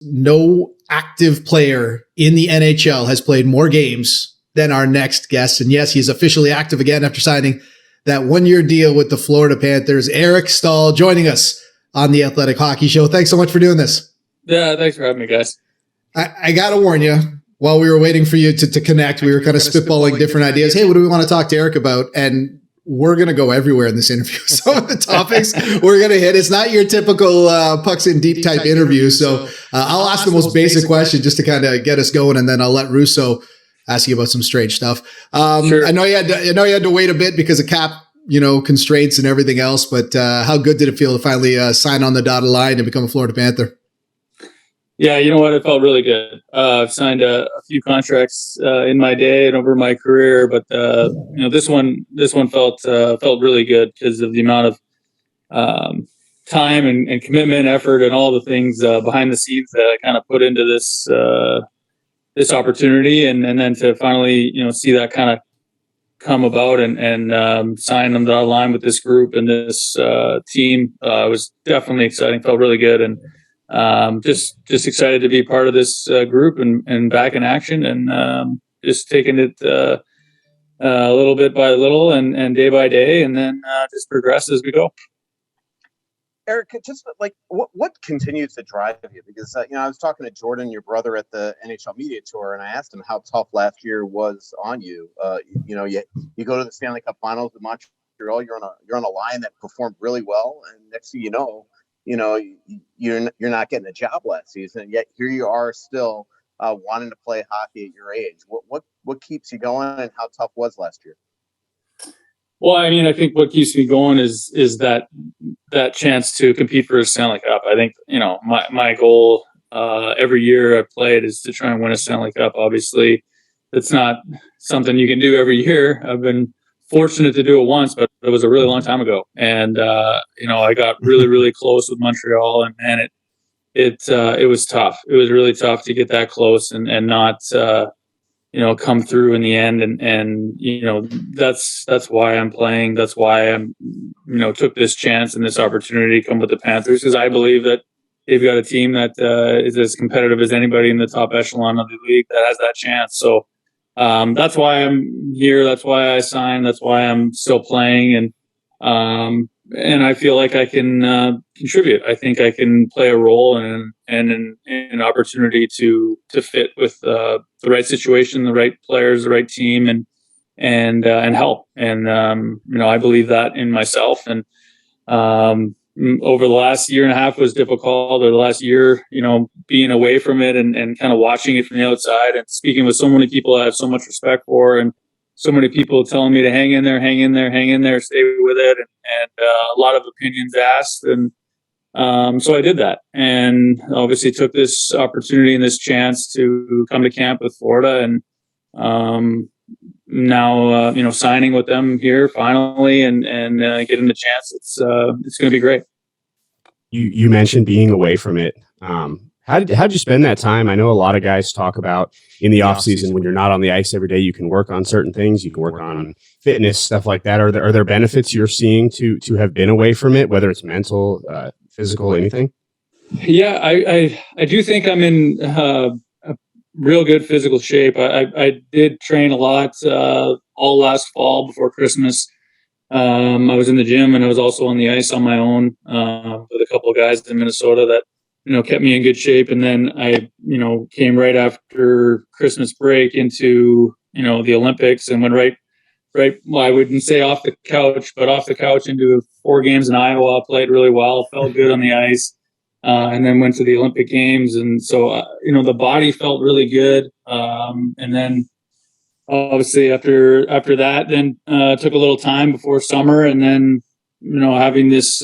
no active player in the NHL has played more games than our next guest. And yes, he's officially active again after signing that 1-year deal with the Florida Panthers. Eric Staal joining us on the Athletic Hockey Show. Thanks so much for doing this. Yeah, thanks for having me, guys. I got to warn you, while we were waiting for you to connect, we were kind of spitballing different ideas. Hey, what do we want to talk to Eric about? And we're going to go everywhere in this interview. Some of the topics we're going to hit, it's not your typical pucks in deep type interview. So I'll ask the most basic question just to kind of get us going, and then I'll let Russo ask you about some strange stuff. Sure. I know you had to wait a bit because of cap, constraints and everything else, but how good did it feel to finally sign on the dotted line and become a Florida Panther? Yeah, you know what? It felt really good. I've signed a few contracts in my day and over my career, but this one felt really good because of the amount of time and commitment, effort, and all the things behind the scenes that I kind of put into this opportunity, and then to finally see that kind of come about and sign on the dotted line with this group and this team was definitely exciting. Felt really good, and just excited to be part of this group and back in action, and just taking it a little bit by little and day by day, and then just progress as we go. Eric, just like what continues to drive you? Because I was talking to Jordan, your brother, at the NHL Media Tour, and I asked him how tough last year was on you. You go to the Stanley Cup Finals with Montreal, you're on a line that performed really well, and next thing you know, you're not getting a job last season, and yet here you are still wanting to play hockey at your age. What keeps you going, and how tough was last year? Well, I mean, I think what keeps me going is that chance to compete for a Stanley Cup. I think my goal every year I've played is to try and win a Stanley Cup. Obviously, it's not something you can do every year. I've been fortunate to do it once, but it was a really long time ago. And I got really, really close with Montreal, and it was tough. It was really tough to get that close and not come through in the end. And that's why I'm playing. That's why I'm took this chance and this opportunity to come with the Panthers, because I believe that they've got a team that is as competitive as anybody in the top echelon of the league that has that chance. So that's why I'm here. That's why I signed. That's why I'm still playing. And I feel like I can contribute. I think I can play a role and an opportunity to fit with the right situation, the right players, the right team, and help. And I believe that in myself. And over the last year and a half was difficult, or the last year, being away from it and kind of watching it from the outside and speaking with so many people I have so much respect for, and so many people telling me to hang in there, stay with it, and a lot of opinions asked. And so I did that, and obviously took this opportunity and this chance to come to camp with Florida, and now signing with them here finally and getting the chance. It's going to be great. You mentioned being away from it. How'd you spend that time? I know a lot of guys talk about in the off season, when you're not on the ice every day, you can work on certain things. You can work on fitness, stuff like that. Are there benefits you're seeing to have been away from it, whether it's mental, physical, anything? Yeah, I do think I'm in a real good physical shape. I did train a lot all last fall before Christmas. I was in the gym, and I was also on the ice on my own with a couple of guys in Minnesota that kept me in good shape. And then I came right after Christmas break into the Olympics, and went right. Well, I wouldn't say off the couch, but off the couch into 4 games in Iowa. Played really well, felt good on the ice, and then went to the Olympic Games. And so the body felt really good. And then obviously after that, then took a little time before summer, and then having this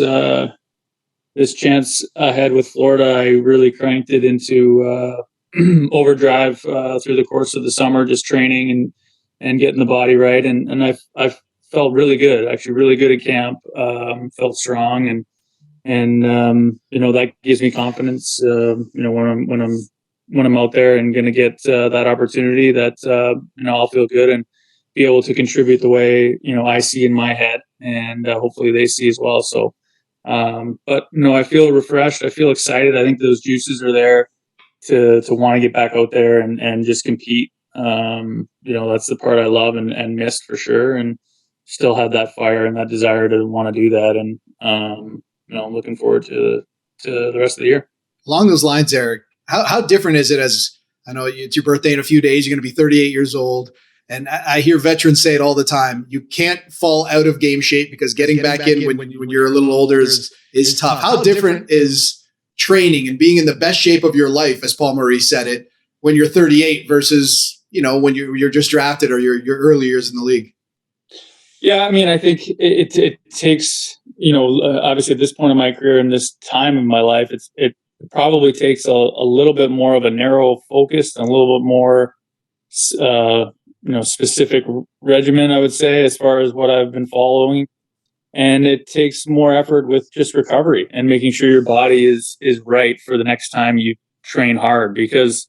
chance ahead with Florida, I really cranked it into overdrive through the course of the summer, just training and getting the body right. And I felt really good, actually really good at camp. Felt strong, and that gives me confidence. When I'm out there and going to get that opportunity, that I'll feel good and be able to contribute the way I see in my head, and hopefully they see as well. So, but I feel refreshed. I feel excited. I think those juices are there. to want to get back out there and just compete. That's the part I love and missed for sure, and still had that fire and that desire to want to do that. And I'm looking forward to the rest of the year. Along those lines, Eric, how different is it, as I know it's your birthday in a few days, you're going to be 38 years old. And I hear veterans say it all the time. You can't fall out of game shape because getting back in when you're a little older is tough. How different is training and being in the best shape of your life, as Paul Maurice said it, when you're 38 versus, when you're just drafted or your early years in the league? Yeah, I mean, I think it takes, obviously at this point in my career and this time in my life, it probably takes a little bit more of a narrow focus and a little bit more specific regimen, I would say, as far as what I've been following. And it takes more effort with just recovery and making sure your body is right for the next time you train hard. Because,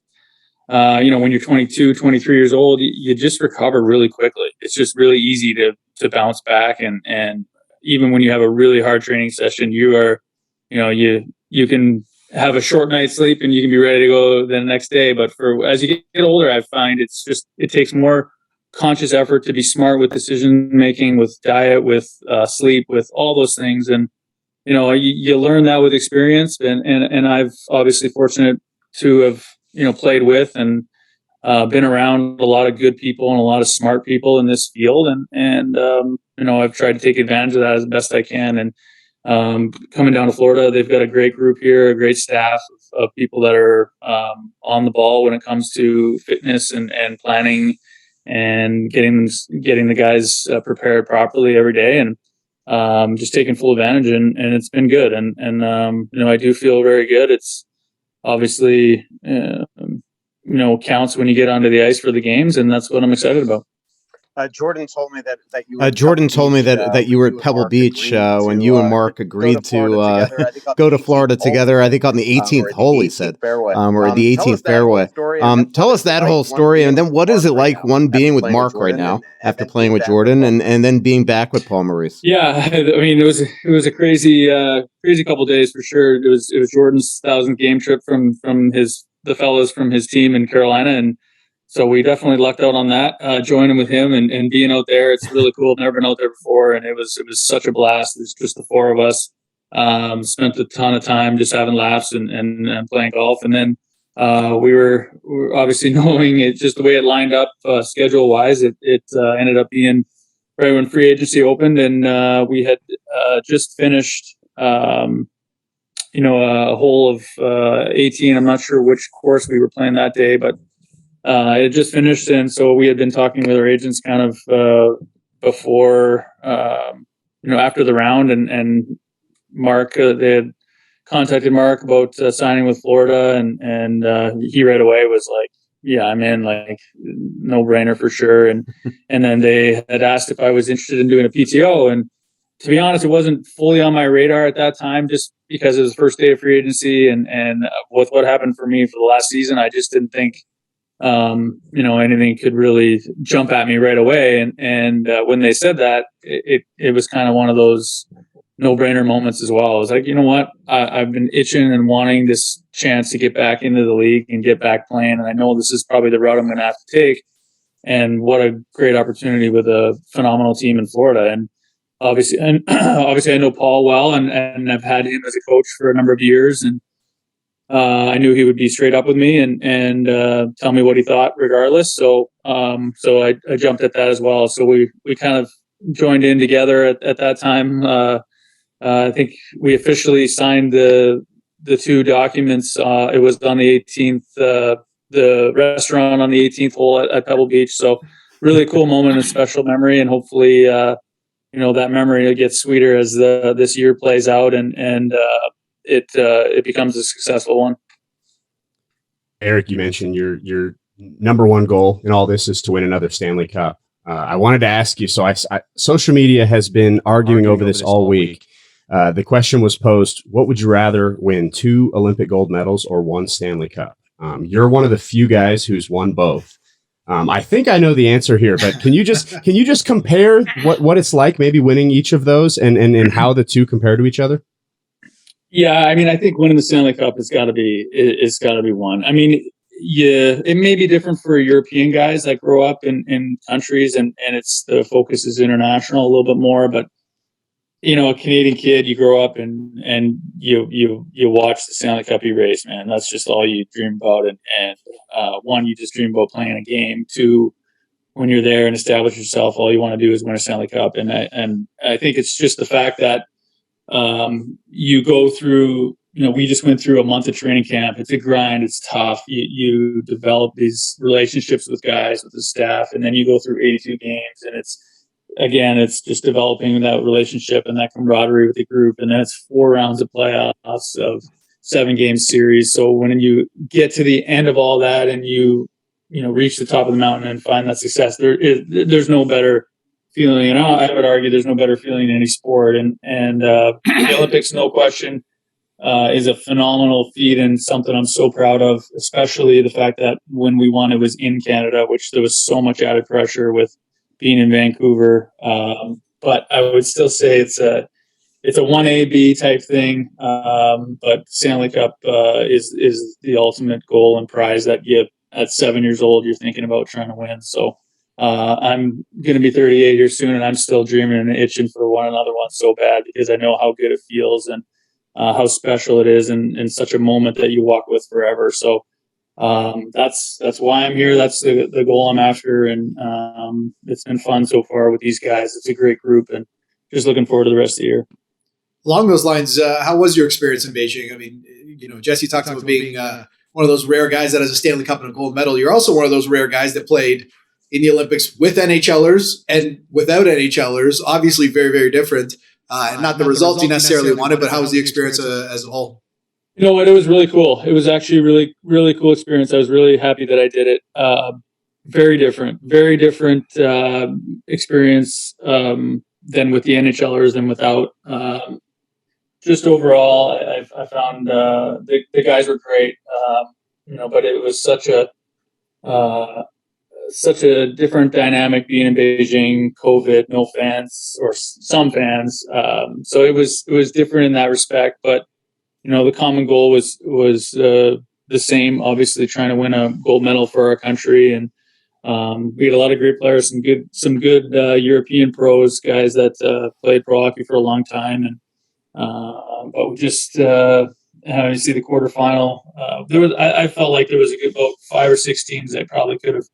when you're 22, 23 years old, you just recover really quickly. It's just really easy to bounce back. And even when you have a really hard training session, you can have a short night's sleep and you can be ready to go the next day. But as you get older, I find it takes more conscious effort to be smart with decision making, with diet, with sleep, with all those things. And you learn that with experience. And I've obviously fortunate to have played with and been around a lot of good people and a lot of smart people in this field. And I've tried to take advantage of that as best I can. And coming down to Florida, they've got a great group here, a great staff of people that are on the ball when it comes to fitness and planning and getting the guys prepared properly every day, and just taking full advantage. And it's been good. And I do feel very good. It's obviously counts when you get onto the ice for the games, and that's what I'm excited about. Jordan told me that you were that you were at Pebble Beach when you and Mark agreed to go to Florida together. I think on the 18th hole, he said, or the 18th fairway. Tell us that whole story, and then what is it like being with Mark right now after playing with Jordan, and then being back with Paul Maurice? Yeah, I mean, it was a crazy couple of days for sure. It was Jordan's 1,000th game trip from the fellas from his team in Carolina, and so we definitely lucked out on that, joining with him and being out there. It's really cool. I've never been out there before, and it was such a blast. It was just the four of us. Spent a ton of time just having laughs and playing golf. And then we were obviously knowing it, just the way it lined up schedule-wise, it ended up being right when free agency opened, and we had just finished a hole of 18. I'm not sure which course we were playing that day, but it had just finished, and so we had been talking with our agents kind of before, after the round, and Mark, they had contacted Mark about signing with Florida, and he right away was like, "Yeah, I'm in, like, no brainer for sure." And then they had asked if I was interested in doing a PTO, and to be honest, it wasn't fully on my radar at that time, just because it was the first day of free agency, and with what happened for me for the last season, I just didn't think anything could really jump at me right away. And when they said that, it was kind of one of those no-brainer moments as well. I was like, you know what? I've been itching and wanting this chance to get back into the league and get back playing. And I know this is probably the route I'm going to have to take. And what a great opportunity with a phenomenal team in Florida. And obviously I know Paul well, and I've had him as a coach for a number of years. And I knew he would be straight up with me and tell me what he thought regardless. So I jumped at that as well. So we kind of joined in together at that time. I think we officially signed the two documents. It was on the 18th, the restaurant on the 18th hole at Pebble Beach. So really cool moment, a special memory, and hopefully, that memory gets sweeter as this year plays out and it becomes a successful one. Eric, you mentioned your number one goal in all this is to win another Stanley Cup. I wanted to ask you, so social media has been arguing over this all week. The question was posed, what would you rather win, 2 Olympic gold medals or 1 Stanley Cup? You're one of the few guys who's won both. I think I know the answer here, but can you just compare what it's like maybe winning each of those and how the two compare to each other? Yeah, I mean, I think winning the Stanley Cup has got to be one. I mean, yeah, it may be different for European guys that grow up in countries and it's the focus is international a little bit more, but a Canadian kid, you grow up and you watch the Stanley Cup race, man. That's just all you dream about. And one, you just dream about playing a game. Two, when you're there and establish yourself, all you want to do is win a Stanley Cup. And I think it's just the fact that you go through, we just went through a month of training camp. It's a grind. It's tough. You develop these relationships with guys, with the staff, and then you go through 82 games, and it's just developing that relationship and that camaraderie with the group. And then it's 4 rounds of playoffs of 7-game series. So when you get to the end of all that and you reach the top of the mountain and find that success, there's no better feeling. And I would argue there's no better feeling in any sport. And the Olympics, no question, is a phenomenal feat and something I'm so proud of, especially the fact that when we won, it was in Canada, which there was so much added pressure with being in Vancouver. But I would still say it's a 1A-B type thing. But Stanley Cup is the ultimate goal and prize that at 7 years old, you're thinking about trying to win. So I'm going to be 38 here soon, and I'm still dreaming and itching for another one so bad because I know how good it feels and how special it is and such a moment that you walk with forever. So that's why I'm here. That's the goal I'm after. And it's been fun so far with these guys. It's a great group and just looking forward to the rest of the year. Along those lines, how was your experience in Beijing? I mean, Jesse talked about being one of those rare guys that has a Stanley Cup and a gold medal. You're also one of those rare guys that played in the Olympics with NHLers and without NHLers, obviously very, very different. And not the results you necessarily wanted, but how was the experience as a whole? You know what? It was really cool. It was actually a really, really cool experience. I was really happy that I did it. Very different experience than with the NHLers and without. Just overall, I found the guys were great. But it was such a different dynamic being in Beijing. COVID, no fans or some fans. So it was different in that respect, but. The common goal was the same, obviously trying to win a gold medal for our country. And we had a lot of great players, some good European pros, guys that played pro hockey for a long time. And but we just, you see the quarterfinal, I felt like there was a good about 5 or 6 teams that probably could have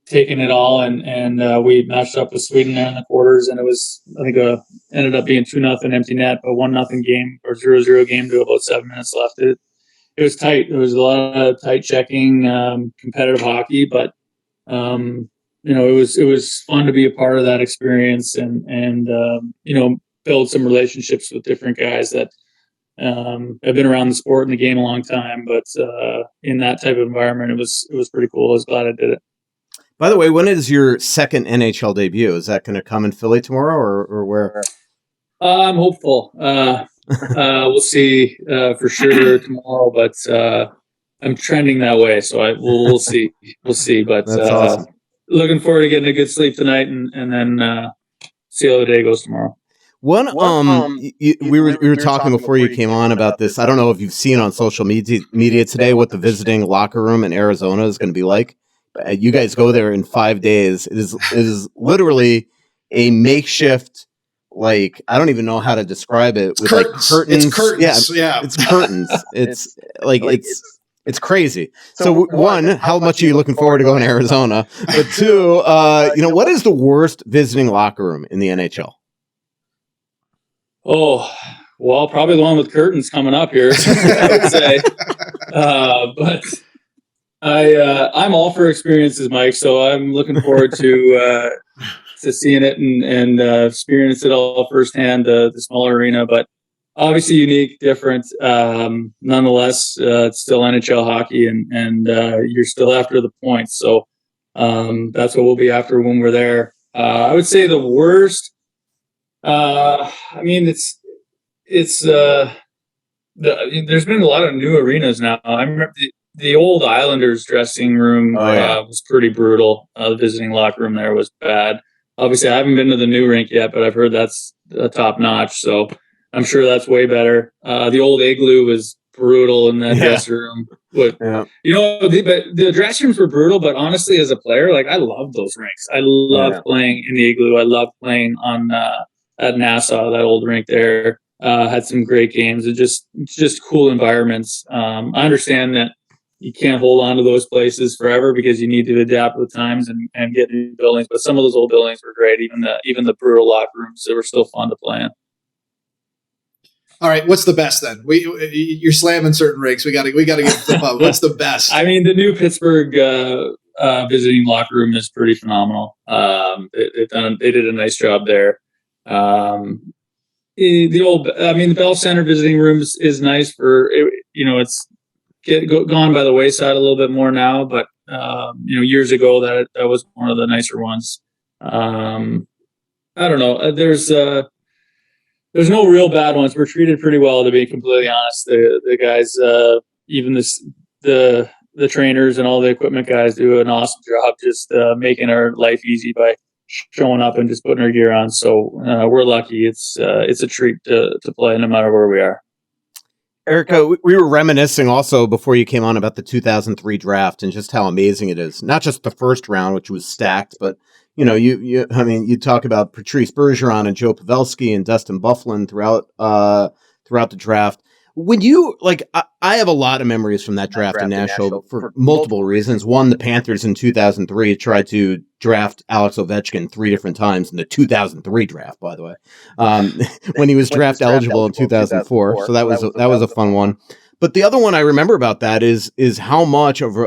taken it all. And we matched up with Sweden there in the quarters, and it was, I think, ended up being 2-0 empty net, but 1-0 game or 0-0 game to about 7 minutes left. It was tight. There was a lot of tight checking, competitive hockey, but it was fun to be a part of that experience and build some relationships with different guys that have been around the sport and the game a long time. But in that type of environment, it was pretty cool. I was glad I did it. By the way, when is your second NHL debut? Is that going to come in Philly tomorrow or where? I'm hopeful. We'll see for sure tomorrow, but I'm trending that way. So we'll see. We'll see. But that's awesome. Looking forward to getting a good sleep tonight and then see how the day goes tomorrow. We were talking before you came on about this. I don't know if you've seen on social media today what the visiting locker room in Arizona is going to be like. You guys go there in 5 days. It is literally a makeshift, like, I don't even know how to describe it. With curtains. Like curtains. It's curtains. Yeah. It's curtains. It's like it's crazy. So one, how much are you looking forward to going to Arizona? But two, what is the worst visiting locker room in the NHL? Oh, well, probably the one with curtains coming up here, I would say. But I'm all for experiences, Mike. So I'm looking forward to seeing it and experience it all firsthand. The smaller arena, but obviously unique, different. Nonetheless, it's still NHL hockey, and you're still after the points. So that's what we'll be after when we're there. I would say the worst. I mean, there's been a lot of new arenas now. I remember the old Islanders dressing room was pretty brutal. The visiting locker room there was bad. Obviously, I haven't been to the new rink yet, but I've heard that's top notch. So I'm sure that's way better. The old Igloo was brutal in that dressing room. But the dressing rooms were brutal. But honestly, as a player, like I love those rinks. I love playing in the Igloo. I love playing on at Nassau, that old rink there. Had some great games. It's just cool environments. I understand that you can't hold on to those places forever because you need to adapt with times and get new buildings. But some of those old buildings were great. Even the brutal locker rooms, they were still fun to play in. All right, what's the best then? You're slamming certain rinks. We got to get the pub. What's the best? I mean, the new Pittsburgh visiting locker room is pretty phenomenal. They did a nice job there. The Bell Center visiting rooms is nice for it's gone by the wayside a little bit more now, but years ago that was one of the nicer ones. I don't know. There's no real bad ones. We're treated pretty well, to be completely honest. The guys, even the trainers and all the equipment guys do an awesome job just making our life easy by showing up and just putting our gear on. So we're lucky. It's a treat to play no matter where we are. Erica, we were reminiscing also before you came on about the 2003 draft and just how amazing it is. Not just the first round, which was stacked, but you talk about Patrice Bergeron and Joe Pavelski and Dustin Byfuglien throughout the draft. When you I have a lot of memories from that draft in Nashville for multiple reasons. One, the Panthers in 2003 tried to draft Alex Ovechkin 3 different times in the 2003 draft, by the way, when he was draft eligible in 2004. So that was a fun one. But the other one I remember about that is how much of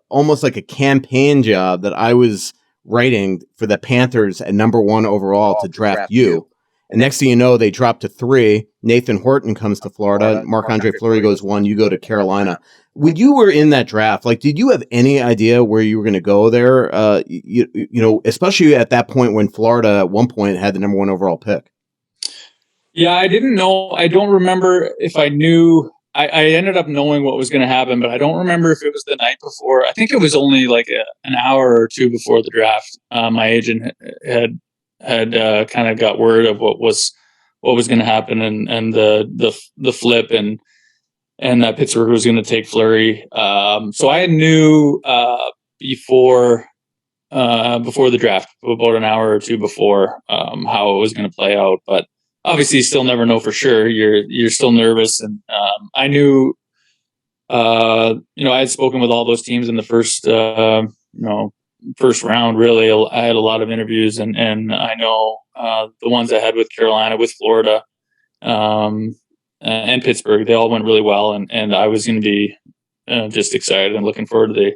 almost like a campaign job that I was writing for the Panthers at number 1 overall to draft you. And next thing you know, they drop to 3. Nathan Horton comes to Florida. Marc-Andre Fleury goes 1. You go to Carolina. When you were in that draft, did you have any idea where you were going to go there? Especially at that point when Florida at one point had the number 1 overall pick. Yeah, I didn't know. I don't remember if I knew. I ended up knowing what was going to happen, but I don't remember if it was the night before. I think it was only an hour or two before the draft. My agent had kind of got word of what was going to happen and the flip and that Pittsburgh was going to take Fleury. So I knew before the draft, about an hour or two before, how it was going to play out. But obviously, you still never know for sure. You're still nervous, and I knew. I had spoken with all those teams in the first round. Really, I had a lot of interviews, and I know the ones I had with Carolina, with Florida, and Pittsburgh, they all went really well, and I was going to be just excited and looking forward to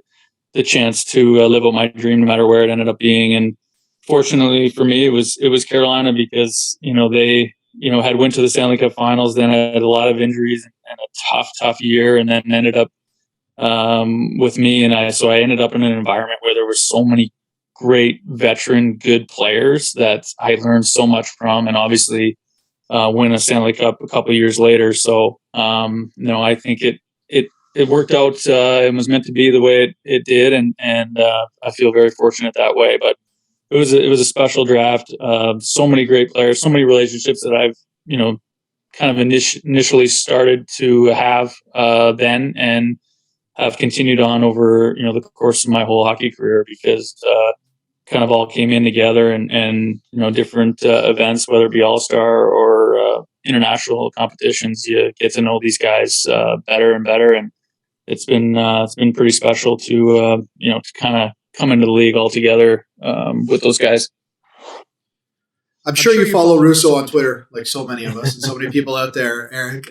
the chance to live out my dream, no matter where it ended up being. And fortunately for me, it was Carolina because they had went to the Stanley Cup Finals, then had a lot of injuries and a tough year, and then ended up with me, and I ended up in an environment where there were so many great veteran good players that I learned so much from, and obviously win a Stanley Cup a couple of years later. So I think it worked out and was meant to be the way it did, and I feel very fortunate that way. But it was a special draft. So many great players, so many relationships that I've kind of initially started to have then, and have continued on over the course of my whole hockey career, because kind of all came in together and different events, whether it be All-Star or international competitions, you get to know these guys better and better, and it's been pretty special to kind of come into the league all together with those guys. I'm sure you follow Russo on Twitter, like so many of us and so many people out there, Eric.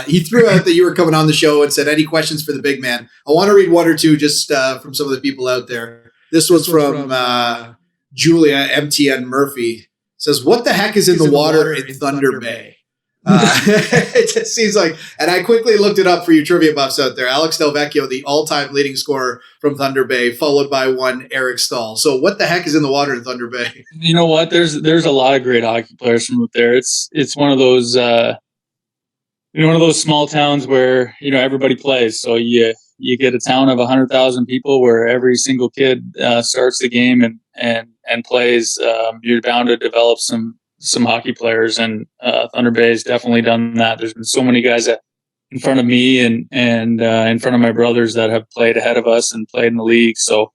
He threw out that you were coming on the show and said, any questions for the big man? I want to read one or two just from some of the people out there. This was from Julia MTN Murphy. It says, what the heck is in the water in Thunder Bay? It just seems like, and I quickly looked it up for you trivia buffs out there. Alex Delvecchio, the all-time leading scorer from Thunder Bay, followed by one Eric Staal. So what the heck is in the water in Thunder Bay? You know what? There's a lot of great hockey players from up there. It's one of those one of those small towns where everybody plays. So you get a town of 100,000 people where every single kid starts the game and plays. You're bound to develop some some hockey players, and Thunder Bay has definitely done that. There's been so many guys that in front of me and in front of my brothers that have played ahead of us and played in the league. So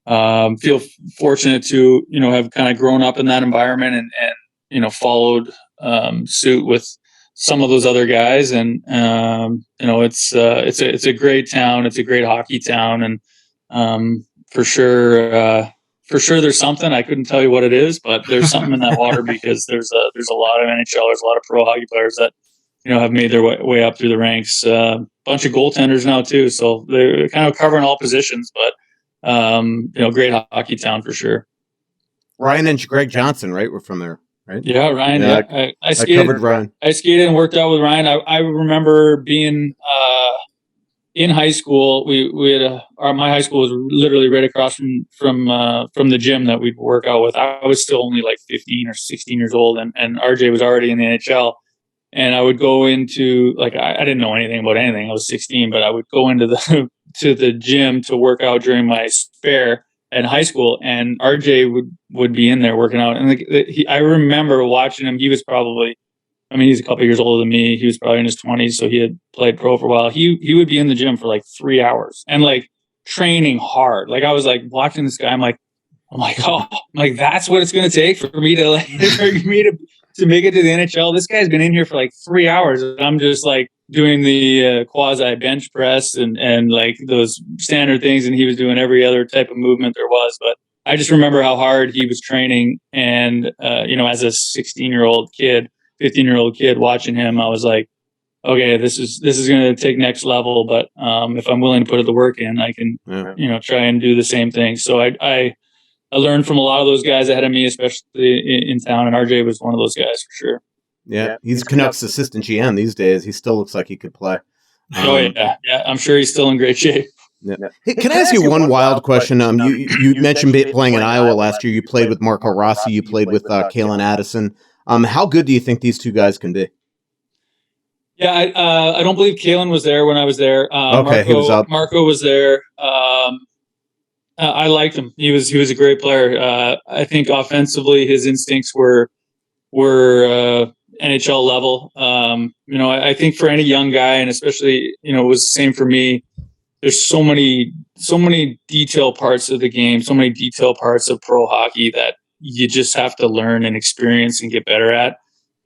feel fortunate to, have kind of grown up in that environment and followed suit with some of those other guys. And, it's a great town. It's a great hockey town. And for sure, there's something. I couldn't tell you what it is, but there's something in that water because there's a lot of NHLers, a lot of pro hockey players that, have made their way up through the ranks. Bunch of goaltenders now too. So they're kind of covering all positions, but great hockey town for sure. Ryan and Greg Johnson, right? We're from there, right? Yeah, Ryan. Yeah, I skated, covered Ryan. I skated and worked out with Ryan. I remember being in high school. We had my high school was literally right across from the gym that we'd work out with. I was still only like 15 or 16 years old, and RJ was already in the NHL. And I would go into I didn't know anything about anything. I was 16, but I would go into the gym to work out during my spare in high school, and RJ would be in there working out. And I remember watching him. He was probably, he's a couple years older than me. He was probably in his 20s, so he had played pro for a while. He would be in the gym for like 3 hours and training hard. I was watching this guy. I'm like, that's what it's going to take for me to make it to the NHL. This guy's been in here for 3 hours. I'm just doing the quasi bench press and those standard things. And he was doing every other type of movement there was. But I just remember how hard he was training. And, as a 16-year-old kid, 15-year-old kid watching him, I was like, okay, this is going to take next level. But if I'm willing to put the work in, I can, try and do the same thing. So I learned from a lot of those guys ahead of me, especially in town, and RJ was one of those guys for sure. Yeah, he's Canucks assistant GM these days. He still looks like he could play. Yeah, I'm sure he's still in great shape. Yeah. Hey, can I ask you one wild question? You mentioned playing in Iowa last year. You played with Marco Rossi. You played with Kalen Addison. How good do you think these two guys can be? Yeah, I don't believe Kalen was there when I was there. He was up. Marco was there. I liked him. He was a great player. I think offensively, his instincts were NHL level. I think for any young guy, and especially it was the same for me. There's so many detail parts of the game, so many detail parts of pro hockey that you just have to learn and experience and get better at.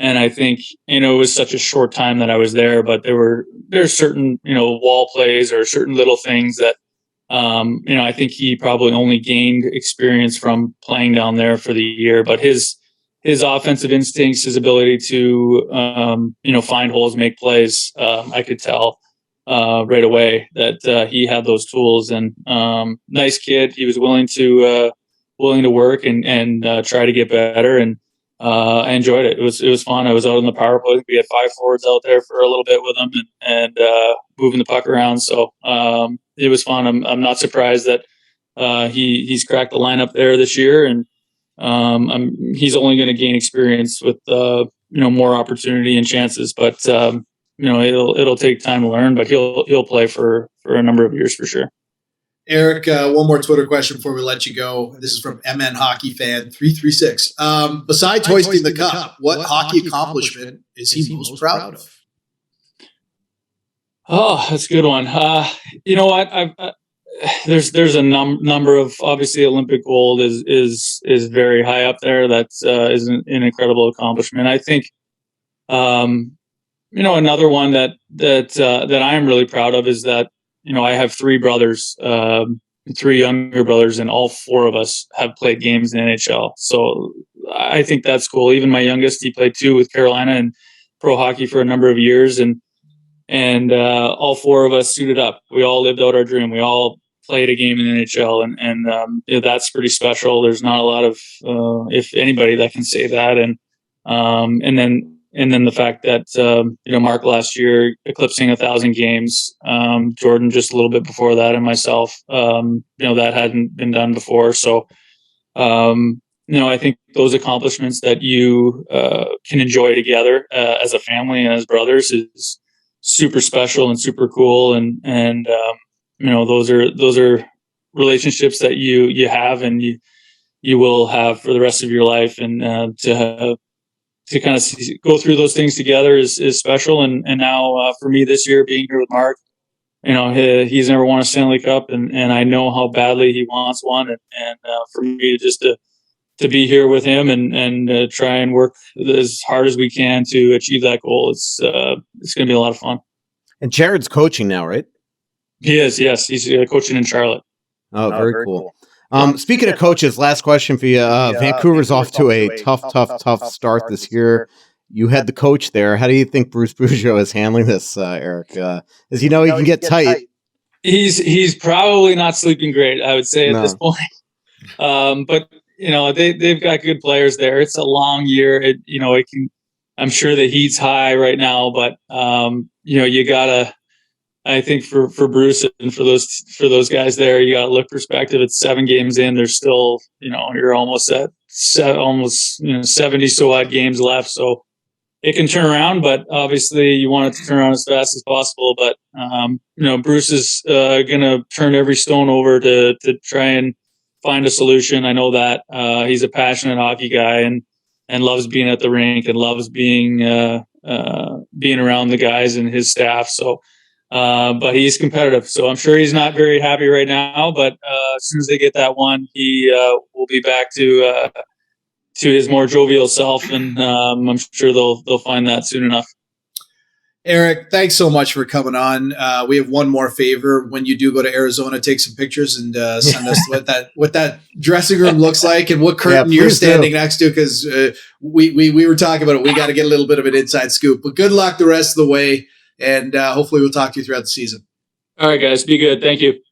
And I think it was such a short time that I was there, but there's certain wall plays or certain little things that. I think he probably only gained experience from playing down there for the year, but his offensive instincts, his ability to, find holes, make plays, I could tell right away that he had those tools. And nice kid. He was willing to work and try to get better. And I enjoyed it. It was fun. I was out on the power play. We had 5 forwards out there for a little bit with him and moving the puck around. So it was fun. I'm not surprised that he's cracked the lineup there this year, and he's only going to gain experience with more opportunity and chances. But it'll take time to learn. But he'll play for a number of years for sure. Eric, one more Twitter question before we let you go. This is from MN Hockey Fan 336. Besides hoisting the cup, what hockey accomplishment is he most proud of? Oh, that's a good one. You know what? There's a number of, obviously Olympic gold is very high up there. That's is an incredible accomplishment. I think, another one that I am really proud of is that, I have 3 brothers, 3 younger brothers, and all 4 of us have played games in the NHL. So I think that's cool. Even my youngest, he played 2 with Carolina and pro hockey for a number of years. And all 4 of us suited up. We all lived out our dream. We all played a game in the NHL, and that's pretty special. There's not a lot of, if anybody, that can say that. And then the fact that Mark last year eclipsing 1,000 games, Jordan just a little bit before that, and myself, that hadn't been done before. So I think those accomplishments that you can enjoy together as a family and as brothers is super special and super cool. And those are relationships that you have and you will have for the rest of your life. And to kind of go through those things together is special. And now for me this year, being here with Mark, he's never won a Stanley Cup, and I know how badly he wants one. And for me to be here with him and try and work as hard as we can to achieve that goal, it's going to be a lot of fun. And Jared's coaching now, right? He is, yes. He's coaching in Charlotte. Oh, very cool. Speaking of coaches, last question for you. Vancouver's off to a tough start this year. You had the coach there. How do you think Bruce Boudreau is handling this, Eric? As he can get tight. He's probably not sleeping great, I would say, at this point. But they've got good players there. It's a long year. I'm sure the heat's high right now, but you gotta. I think for Bruce and for those guys there, you got to look perspective. It's 7 games in. There's still, you're almost at 70 so odd games left. So it can turn around, but obviously you want it to turn around as fast as possible. But, Bruce is going to turn every stone over to try and find a solution. I know that he's a passionate hockey guy and loves being at the rink and loves being around the guys and his staff. So, but he's competitive, so I'm sure he's not very happy right now. But as soon as they get that one, he will be back to his more jovial self, and I'm sure they'll find that soon enough. Eric, thanks so much for coming on. We have one more favor. When you do go to Arizona, take some pictures and send us what that dressing room looks like and what curtain you're standing next to, because we were talking about it. We got to get a little bit of an inside scoop. But good luck the rest of the way. And hopefully we'll talk to you throughout the season. All right, guys. Be good. Thank you.